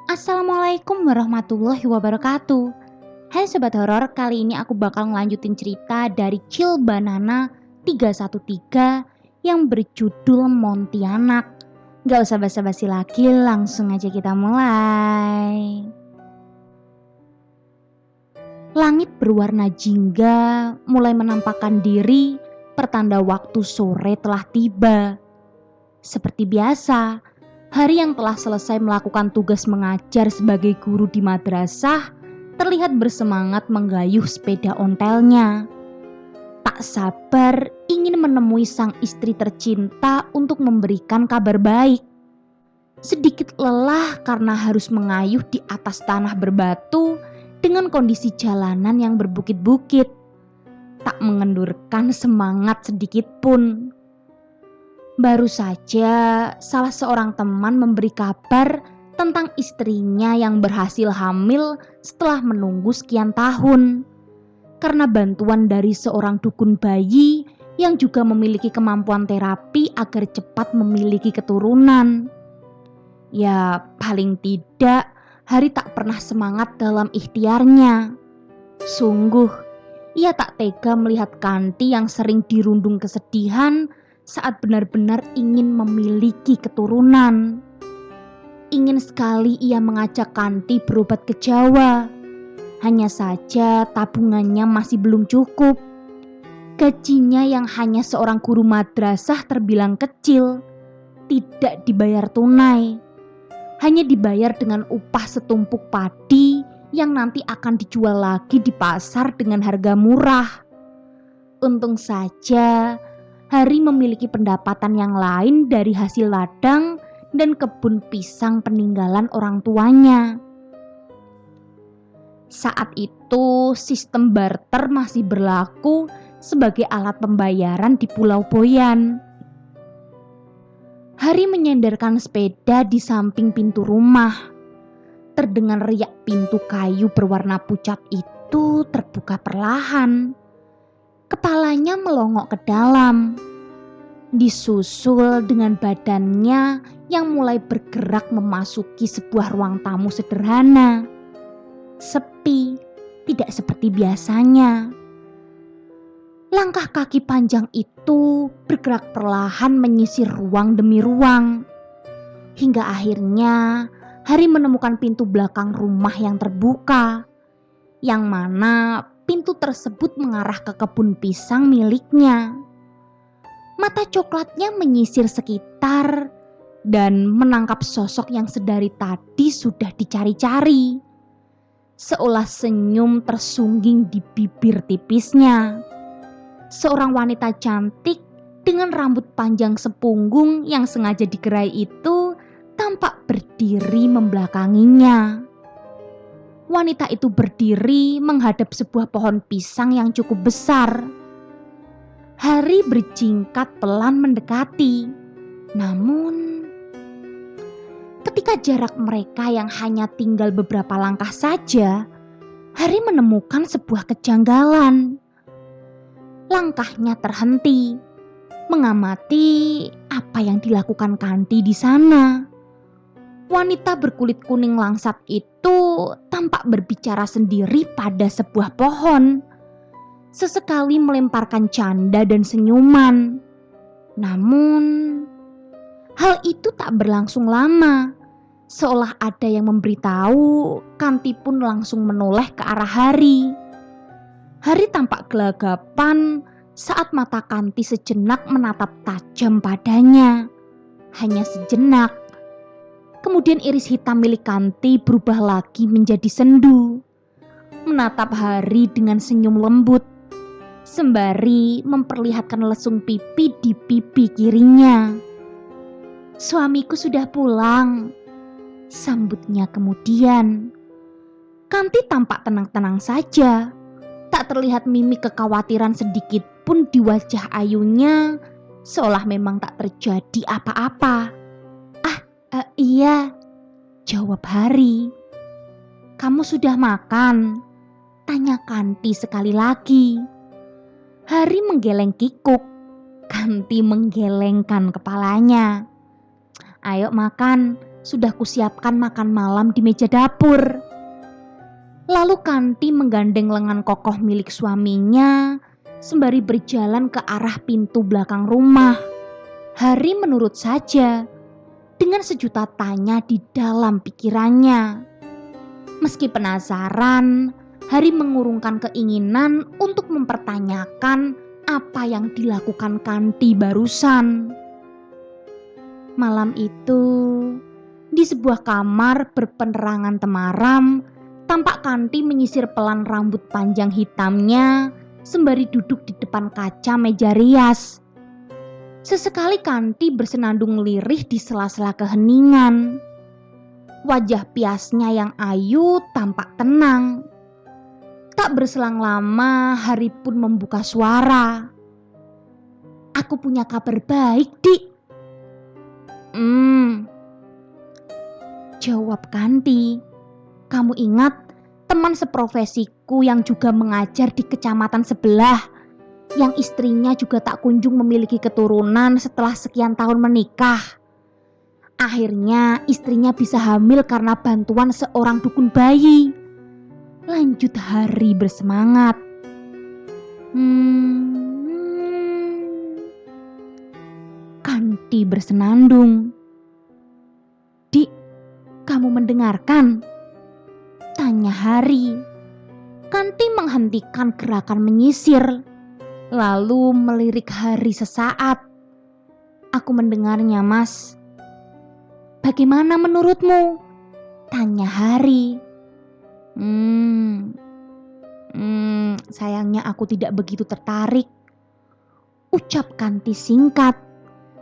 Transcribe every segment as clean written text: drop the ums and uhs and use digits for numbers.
Assalamualaikum warahmatullahi wabarakatuh. Hai Sobat Horor, kali ini aku bakal ngelanjutin cerita dari Chill Banana 313 yang berjudul Montianak. Gak usah basa-basi lagi, langsung aja kita mulai. Langit berwarna jingga mulai menampakkan diri, pertanda waktu sore telah tiba. Seperti biasa, hari yang telah selesai melakukan tugas mengajar sebagai guru di madrasah terlihat bersemangat menggayuh sepeda ontelnya. Tak sabar ingin menemui sang istri tercinta untuk memberikan kabar baik. Sedikit lelah karena harus mengayuh di atas tanah berbatu dengan kondisi jalanan yang berbukit-bukit. Tak mengendurkan semangat sedikit pun. Baru saja salah seorang teman memberi kabar tentang istrinya yang berhasil hamil setelah menunggu sekian tahun. Karena bantuan dari seorang dukun bayi yang juga memiliki kemampuan terapi agar cepat memiliki keturunan. Ya, paling tidak Hari tak pernah semangat dalam ikhtiarnya. Sungguh, ia tak tega melihat Kanti yang sering dirundung kesedihan saat benar-benar ingin memiliki keturunan. Ingin sekali ia mengajak Kanti berobat ke Jawa. Hanya saja tabungannya masih belum cukup. Gajinya yang hanya seorang guru madrasah terbilang kecil, tidak dibayar tunai. Hanya dibayar dengan upah setumpuk padi yang nanti akan dijual lagi di pasar dengan harga murah. Untung saja Hari memiliki pendapatan yang lain dari hasil ladang dan kebun pisang peninggalan orang tuanya. Saat itu sistem barter masih berlaku sebagai alat pembayaran di Pulau Boyan. Hari menyandarkan sepeda di samping pintu rumah. Terdengar riak pintu kayu berwarna pucat itu terbuka perlahan. Kepalanya melongok ke dalam, disusul dengan badannya yang mulai bergerak memasuki sebuah ruang tamu sederhana. Sepi, tidak seperti biasanya. Langkah kaki panjang itu bergerak perlahan menyisir ruang demi ruang. Hingga akhirnya Hari menemukan pintu belakang rumah yang terbuka, yang mana pintu tersebut mengarah ke kebun pisang miliknya. Mata coklatnya menyisir sekitar dan menangkap sosok yang sedari tadi sudah dicari-cari. Seolah senyum tersungging di bibir tipisnya. Seorang wanita cantik dengan rambut panjang sepunggung yang sengaja digerai itu tampak berdiri membelakanginya. Wanita itu berdiri menghadap sebuah pohon pisang yang cukup besar. Hari berjingkat pelan mendekati. Namun, ketika jarak mereka yang hanya tinggal beberapa langkah saja, Hari menemukan sebuah kejanggalan. Langkahnya terhenti, mengamati apa yang dilakukan Kanti di sana. Wanita berkulit kuning langsat itu tampak berbicara sendiri pada sebuah pohon. Sesekali melemparkan canda dan senyuman. Namun, hal itu tak berlangsung lama. Seolah ada yang memberitahu, Kanti pun langsung menoleh ke arah Hari. Hari tampak gelagapan saat mata Kanti sejenak menatap tajam padanya. Hanya sejenak. Kemudian iris hitam milik Kanti berubah lagi menjadi sendu. Menatap Hari dengan senyum lembut, sembari memperlihatkan lesung pipi di pipi kirinya. "Suamiku sudah pulang," sambutnya kemudian. Kanti tampak tenang-tenang saja. Tak terlihat mimik kekhawatiran sedikit pun di wajah ayunya, seolah memang tak terjadi apa-apa. Iya, jawab Hari. "Kamu sudah makan?" tanya Kanti sekali lagi. Hari menggeleng kikuk. Kanti menggelengkan kepalanya. "Ayo makan, sudah kusiapkan makan malam di meja dapur. Lalu Kanti menggandeng lengan kokoh milik suaminya sembari berjalan ke arah pintu belakang rumah. Hari menurut saja dengan sejuta tanya di dalam pikirannya. Meski penasaran, Hari mengurungkan keinginan untuk mempertanyakan apa yang dilakukan Kanti barusan. Malam itu, di sebuah kamar berpenerangan temaram, tampak Kanti menyisir pelan rambut panjang hitamnya sembari duduk di depan kaca meja rias. Sesekali Kanti bersenandung lirih di sela-sela keheningan. Wajah piasnya yang ayu tampak tenang. Tak berselang lama, Hari pun membuka suara. "Aku punya kabar baik, Dik." Jawab Kanti. "Kamu ingat teman seprofesiku yang juga mengajar di kecamatan sebelah, yang istrinya juga tak kunjung memiliki keturunan setelah sekian tahun menikah? Akhirnya istrinya bisa hamil karena bantuan seorang dukun bayi." Lanjut Hari bersemangat. Kanti bersenandung. "Dik, kamu mendengarkan?" tanya Hari. Kanti menghentikan gerakan menyisir, lalu melirik Hari sesaat. "Aku mendengarnya, Mas." "Bagaimana menurutmu?" tanya Hari. Sayangnya aku tidak begitu tertarik," ucap Kanti singkat,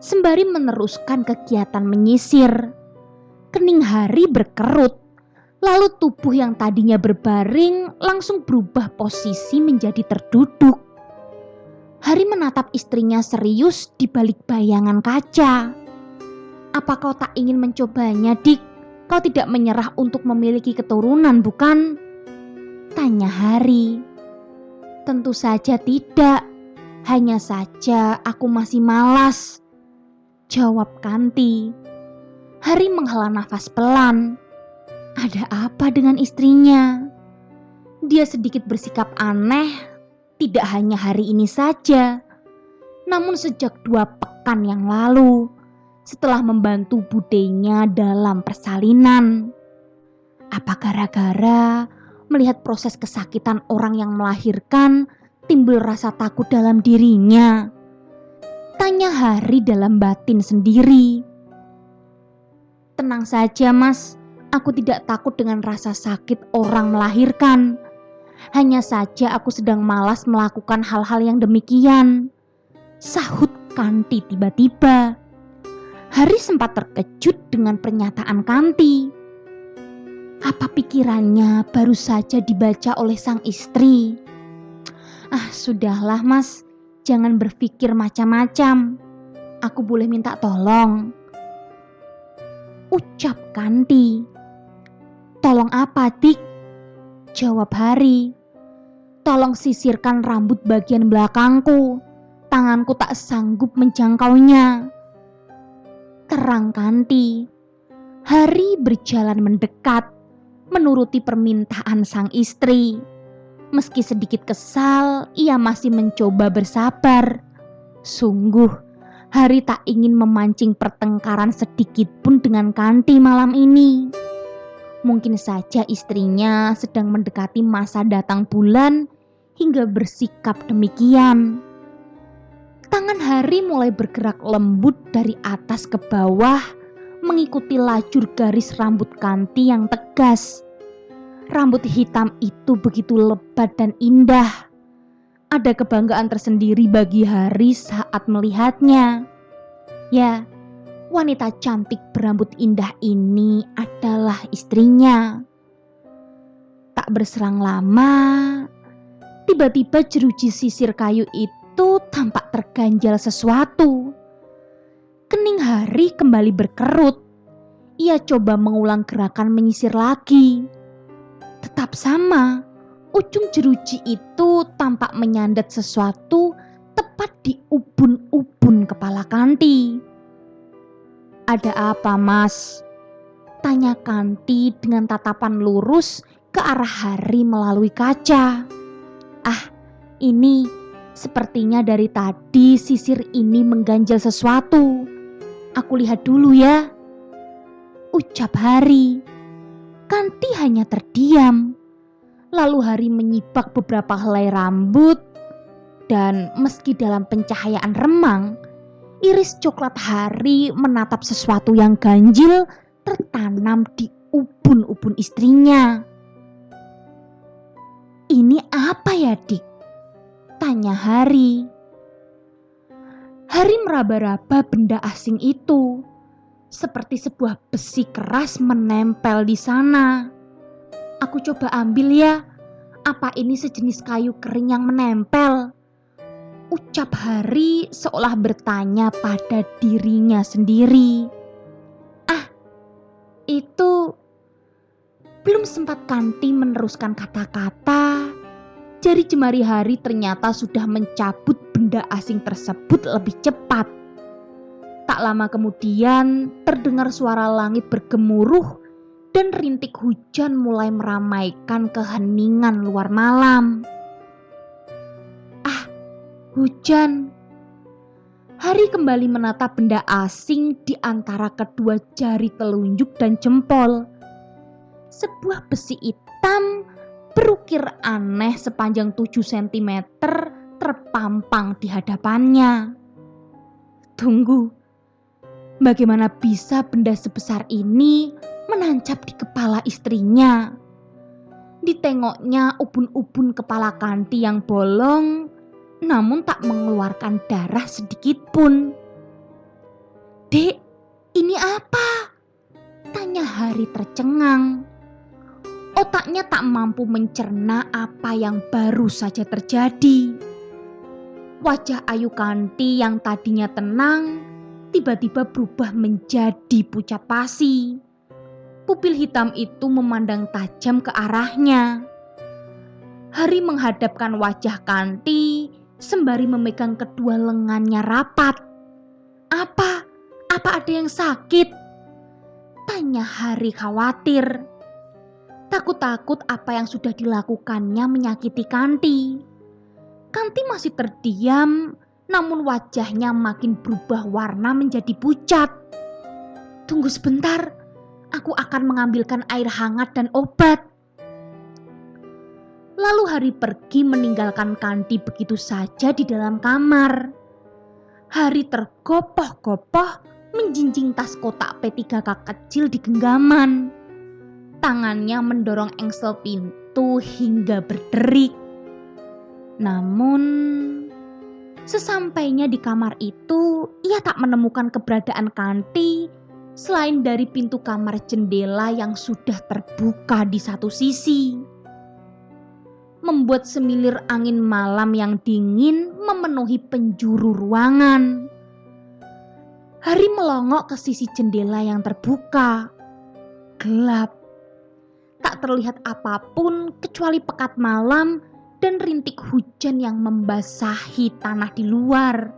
sembari meneruskan kegiatan menyisir. Kening Hari berkerut, lalu tubuh yang tadinya berbaring langsung berubah posisi menjadi terduduk. Hari menatap istrinya serius di balik bayangan kaca. "Apa kau tak ingin mencobanya, Dik? Kau tidak menyerah untuk memiliki keturunan, bukan?" tanya Hari. "Tentu saja tidak. Hanya saja aku masih malas," jawab Kanti. Hari menghela nafas pelan. Ada apa dengan istrinya? Dia sedikit bersikap aneh, tidak hanya hari ini saja, namun sejak 2 pekan yang lalu, setelah membantu budenya dalam persalinan. Apa gara-gara melihat proses kesakitan orang yang melahirkan timbul rasa takut dalam dirinya? Tanya Hari dalam batin sendiri. "Tenang saja, Mas. Aku tidak takut dengan rasa sakit orang melahirkan. Hanya saja aku sedang malas melakukan hal-hal yang demikian," sahut Kanti tiba-tiba. Hari sempat terkejut dengan pernyataan Kanti. Apa pikirannya baru saja dibaca oleh sang istri? Sudahlah, Mas. Jangan berpikir macam-macam. Aku boleh minta tolong?" ucap Kanti. "Tolong apa, Dik?" jawab Hari. "Tolong sisirkan rambut bagian belakangku. Tanganku tak sanggup menjangkaunya," terang Kanti. Hari berjalan mendekat, menuruti permintaan sang istri. Meski sedikit kesal, ia masih mencoba bersabar. Sungguh, Hari tak ingin memancing pertengkaran sedikit pun dengan Kanti malam ini. Mungkin saja istrinya sedang mendekati masa datang bulan hingga bersikap demikian. Tangan Hari mulai bergerak lembut dari atas ke bawah, mengikuti lajur garis rambut Kanti yang tegas. Rambut hitam itu begitu lebat dan indah. Ada kebanggaan tersendiri bagi Hari saat melihatnya. Ya, wanita cantik berambut indah ini adalah istrinya. Tak berselang lama, tiba-tiba jeruji sisir kayu itu tampak terganjal sesuatu. Kening Hari kembali berkerut. Ia coba mengulang gerakan menyisir lagi. Tetap sama, ujung jeruji itu tampak menyandat sesuatu tepat di ubun-ubun kepala Kanti. "Ada apa, Mas?" Tanya Kanti dengan tatapan lurus ke arah Hari melalui kaca. Ah, ini sepertinya dari tadi sisir ini mengganjal sesuatu. Aku lihat dulu ya, ucap Hari. Kanti hanya terdiam. Lalu Hari menyibak beberapa helai rambut dan meski dalam pencahayaan remang, iris coklat Hari menatap sesuatu yang ganjil tertanam di ubun-ubun istrinya. Ini apa ya, Dik? Tanya Hari. Hari meraba-raba benda asing itu, seperti sebuah besi keras menempel di sana. Aku coba ambil ya, apa ini sejenis kayu kering yang menempel? Ucap Hari seolah bertanya pada dirinya sendiri. Itu belum sempat Kanti meneruskan kata-kata, jari jemari Hari ternyata sudah mencabut benda asing tersebut lebih cepat. Tak lama kemudian terdengar suara langit bergemuruh dan rintik hujan mulai meramaikan keheningan luar malam. Hujan. Hari kembali menatap benda asing di antara kedua jari telunjuk dan jempol. Sebuah besi hitam berukir aneh sepanjang 7 cm terpampang di hadapannya. Tunggu, bagaimana bisa benda sebesar ini menancap di kepala istrinya? Ditengoknya ubun-ubun kepala Kanti yang bolong, namun tak mengeluarkan darah sedikit pun. Dek, ini apa? Tanya Hari tercengang. Otaknya tak mampu mencerna apa yang baru saja terjadi. Wajah ayu Kanti yang tadinya tenang, tiba-tiba berubah menjadi pucat pasi. Pupil hitam itu memandang tajam ke arahnya. Hari menghadapkan wajah Kanti sembari memegang kedua lengannya rapat. Apa? Apa ada yang sakit? Tanya Hari khawatir. Takut-takut apa yang sudah dilakukannya menyakiti Kanti. Kanti masih terdiam, namun wajahnya makin berubah warna menjadi pucat. Tunggu sebentar, aku akan mengambilkan air hangat dan obat. Lalu Hari pergi meninggalkan Kanti begitu saja di dalam kamar. Hari tergopoh-gopoh menjinjing tas kotak P3K kecil di genggaman. Tangannya mendorong engsel pintu hingga berderik. Namun, sesampainya di kamar itu, ia tak menemukan keberadaan Kanti selain dari pintu kamar jendela yang sudah terbuka di satu sisi. Membuat semilir angin malam yang dingin memenuhi penjuru ruangan. Hari melongok ke sisi jendela yang terbuka. Gelap. Tak terlihat apapun kecuali pekat malam dan rintik hujan yang membasahi tanah di luar.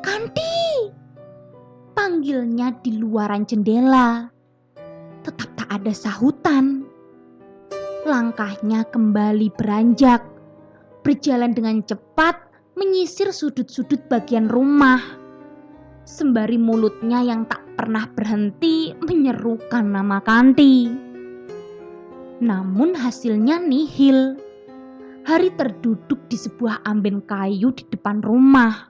Kanti! Panggilnya di luaran jendela. Tetap tak ada sahutan. Langkahnya kembali beranjak, berjalan dengan cepat menyisir sudut-sudut bagian rumah. Sembari mulutnya yang tak pernah berhenti menyerukan nama Kanti. Namun hasilnya nihil. Hari terduduk di sebuah amben kayu di depan rumah,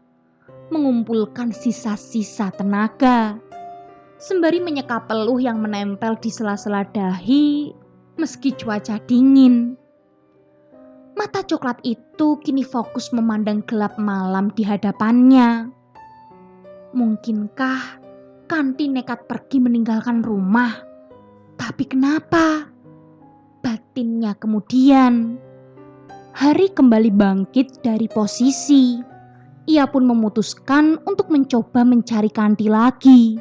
mengumpulkan sisa-sisa tenaga. Sembari menyeka peluh yang menempel di sela-sela dahi meski cuaca dingin. Mata coklat itu kini fokus memandang gelap malam di hadapannya. Mungkinkah Kanti nekat pergi meninggalkan rumah? Tapi kenapa? Batinnya kemudian. Hari kembali bangkit dari posisi. Ia pun memutuskan untuk mencoba mencari Kanti lagi.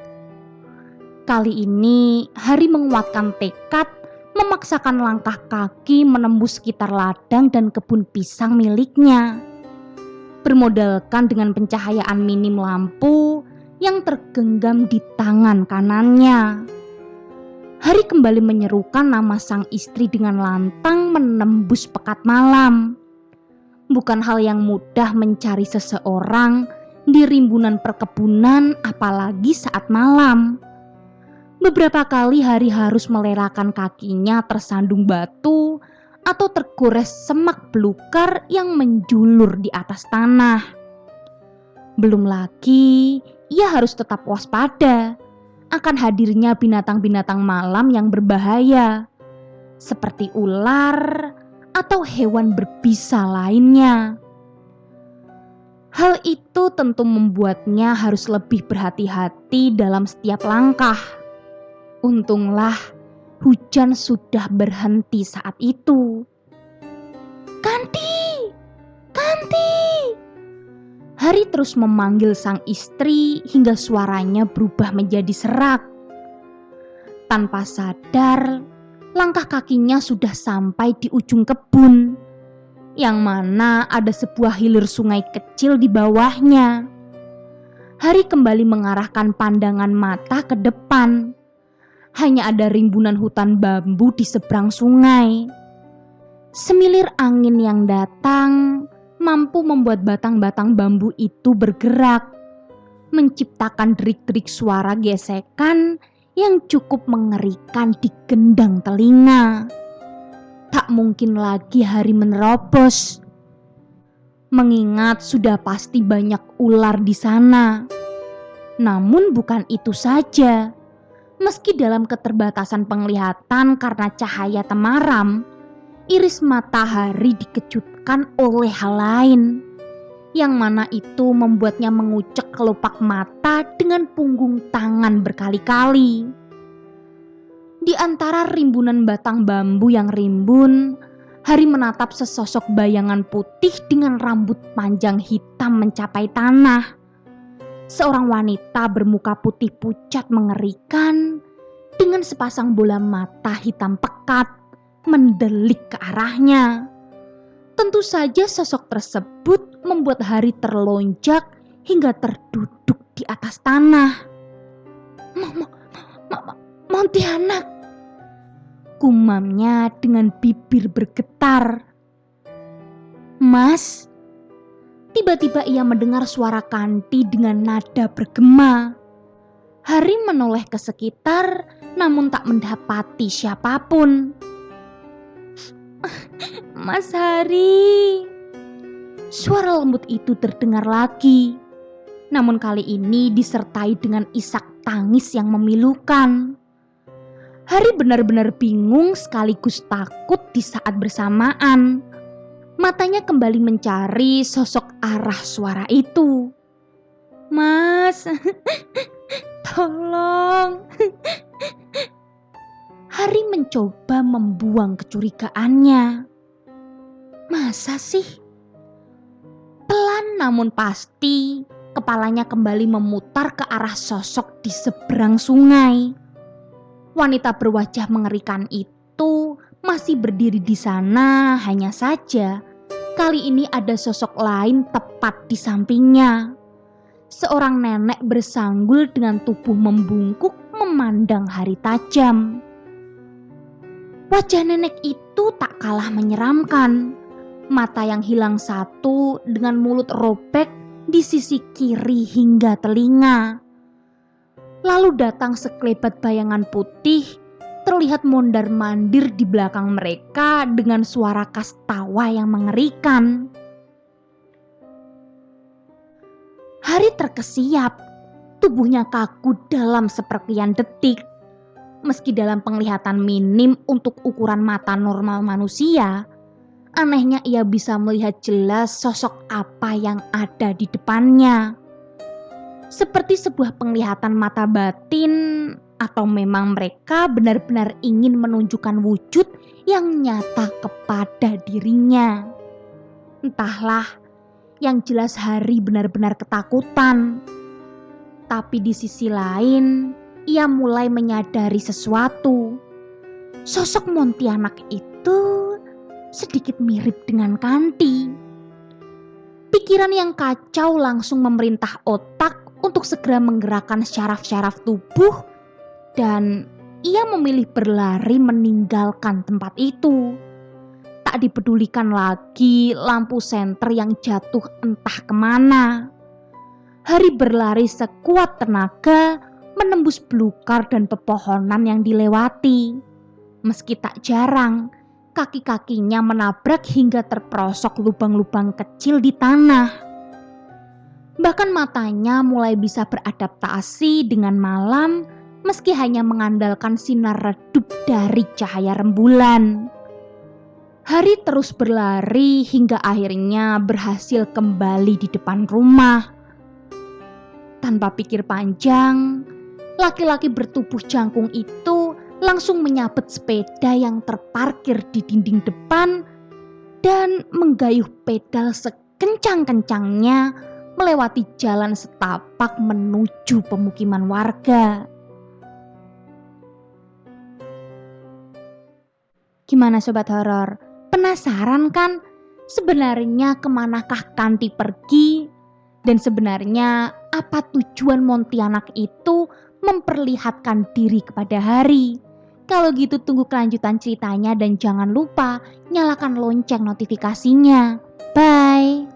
Kali ini Hari menguatkan tekad memaksakan langkah kaki menembus sekitar ladang dan kebun pisang miliknya. Bermodalkan dengan pencahayaan minim lampu yang tergenggam di tangan kanannya. Hari kembali menyerukan nama sang istri dengan lantang menembus pekat malam. Bukan hal yang mudah mencari seseorang di rimbunan perkebunan, apalagi saat malam. Beberapa kali Hari harus melelakan kakinya tersandung batu atau tergores semak belukar yang menjulur di atas tanah. Belum lagi, ia harus tetap waspada akan hadirnya binatang-binatang malam yang berbahaya, seperti ular atau hewan berbisa lainnya. Hal itu tentu membuatnya harus lebih berhati-hati dalam setiap langkah. Untunglah hujan sudah berhenti saat itu. "Kanti! Kanti!" Hari terus memanggil sang istri hingga suaranya berubah menjadi serak. Tanpa sadar, langkah kakinya sudah sampai di ujung kebun, yang mana ada sebuah hilir sungai kecil di bawahnya. Hari kembali mengarahkan pandangan mata ke depan. Hanya ada rimbunan hutan bambu di seberang sungai. Semilir angin yang datang mampu membuat batang-batang bambu itu bergerak, menciptakan derik-derik suara gesekan yang cukup mengerikan di gendang telinga. Tak mungkin lagi Hari menerobos, mengingat sudah pasti banyak ular di sana. Namun bukan itu saja. Meski dalam keterbatasan penglihatan karena cahaya temaram, iris mata Hari dikejutkan oleh hal lain, yang mana itu membuatnya mengucek kelopak mata dengan punggung tangan berkali-kali. Di antara rimbunan batang bambu yang rimbun, Hari menatap sesosok bayangan putih dengan rambut panjang hitam mencapai tanah. Seorang wanita bermuka putih pucat mengerikan dengan sepasang bola mata hitam pekat mendelik ke arahnya. Tentu saja sosok tersebut membuat Hari terlonjak hingga terduduk di atas tanah. "Montianak!" gumamnya dengan bibir bergetar. "Mas!" Tiba-tiba ia mendengar suara Kanti dengan nada bergema. Hari menoleh ke sekitar namun tak mendapati siapapun. "Mas Hari!" Suara lembut itu terdengar lagi, namun kali ini disertai dengan isak tangis yang memilukan. Hari benar-benar bingung sekaligus takut di saat bersamaan. Matanya kembali mencari sosok arah suara itu. "Mas, tolong!" Hari mencoba membuang kecurigaannya. Masa sih? Pelan namun pasti, kepalanya kembali memutar ke arah sosok di seberang sungai. Wanita berwajah mengerikan itu masih berdiri di sana, hanya saja kali ini ada sosok lain tepat di sampingnya. Seorang nenek bersanggul dengan tubuh membungkuk memandang Hari tajam. Wajah nenek itu tak kalah menyeramkan. Mata yang hilang satu dengan mulut robek di sisi kiri hingga telinga. Lalu datang sekelebat bayangan putih terlihat mondar-mandir di belakang mereka dengan suara khas tawa yang mengerikan. Hari terkesiap, tubuhnya kaku dalam seperkian detik. Meski dalam penglihatan minim untuk ukuran mata normal manusia, anehnya ia bisa melihat jelas sosok apa yang ada di depannya. Seperti sebuah penglihatan mata batin, atau memang mereka benar-benar ingin menunjukkan wujud yang nyata kepada dirinya. Entahlah, yang jelas Hari benar-benar ketakutan. Tapi di sisi lain, ia mulai menyadari sesuatu. Sosok Montianak itu sedikit mirip dengan Kanti. Pikiran yang kacau langsung memerintah otak untuk segera menggerakkan syaraf-syaraf tubuh dan ia memilih berlari meninggalkan tempat itu. Tak dipedulikan lagi lampu senter yang jatuh entah kemana. Hari berlari sekuat tenaga menembus belukar dan pepohonan yang dilewati. Meski tak jarang, kaki-kakinya menabrak hingga terperosok lubang-lubang kecil di tanah. Bahkan matanya mulai bisa beradaptasi dengan malam meski hanya mengandalkan sinar redup dari cahaya rembulan. Hari terus berlari hingga akhirnya berhasil kembali di depan rumah. Tanpa pikir panjang, laki-laki bertubuh jangkung itu langsung menyabet sepeda yang terparkir di dinding depan dan menggayuh pedal sekencang-kencangnya melewati jalan setapak menuju pemukiman warga. Gimana sobat horor? Penasaran kan? Sebenarnya kemanakah Kanti pergi? Dan sebenarnya apa tujuan Montianak itu memperlihatkan diri kepada Hari? Kalau gitu tunggu kelanjutan ceritanya dan jangan lupa nyalakan lonceng notifikasinya. Bye!